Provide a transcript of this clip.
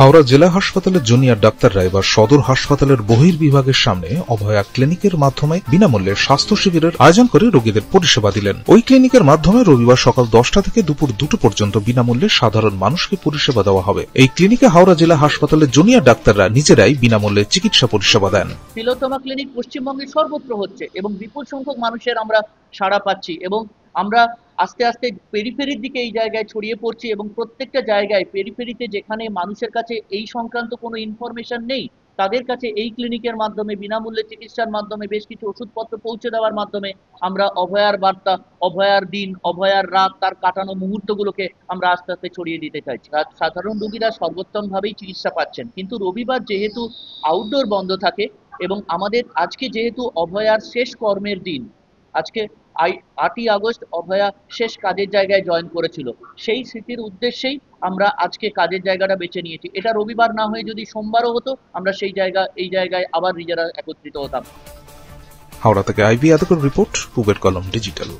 হাওড়া জেলা হাসপাতালের জুনিয়র ডাক্তাররা এবার সদর হাসপাতালের বহির্বিভাগের সামনে অভয়া ক্লিনিকের মাধ্যমে বিনামূল্যে স্বাস্থ্য শিবিরের আয়োজন করে রোগীদের পরিষেবা দিলেন। ওই ক্লিনিকের মাধ্যমে রবিবার সকাল 10টা থেকে দুপুর 2টো পর্যন্ত বিনামূল্যে সাধারণ মানুষকে পরিষেবা দেওয়া হবে। এই ক্লিনিকে হাওড়া জেলা হাসপাতালের জুনিয়র ডাক্তাররা নিজেরাই বিনামূল্যে চিকিৎসা পরিষেবা দেন। তিলোত্তমা ক্লিনিক পশ্চিমবঙ্গে সর্বত্র হচ্ছে এবং বিপুল সংখ্যক মানুষের আমরা সাড়া পাচ্ছি এবং আমরা আস্তে আস্তে পেরিফেরির দিকে এই জায়গায় ছড়িয়ে পড়ছি এবং প্রত্যেকটা জায়গায় পেরিফেরিতে যেখানে মানুষের কাছে এই সংক্রান্ত কোনো ইনফরমেশন নেই তাদের কাছে এই ক্লিনিকের মাধ্যমে বিনামূল্যে চিকিৎসার মাধ্যমে বেশ কিছু ওষুধপত্র পৌঁছে দেওয়ার মাধ্যমে আমরা অভয়ার বার্তা, অভয়ার দিন, অভয়ার রাত, তার কাটানো মুহূর্তগুলোকে আমরা আস্তে আস্তে ছড়িয়ে দিতে চাইছি। সাধারণ রোগীরা সর্বোত্তমভাবেই চিকিৎসা পাচ্ছেন, কিন্তু রবিবার যেহেতু আউটডোর বন্ধ থাকে এবং আমাদের আজকে যেহেতু অভয়ার শেষ কর্মের দিন, আজকে 8ই আগস্ট অভয়া শেষ কাজের জায়গায় জয়েন করেছিল, সেই স্মৃতির উদ্দেশ্যেই আমরা আজকে কাজের জায়গাটা বেছে নিয়েছি। এটা রবিবার না হয়ে যদি সোমবারও হতো আমরা এই জায়গায় আবার নিজেরা একত্রিত হতাম। হাওড়া থেকে আইভি আদকর রিপোর্ট, পূবের কলম ডিজিটাল।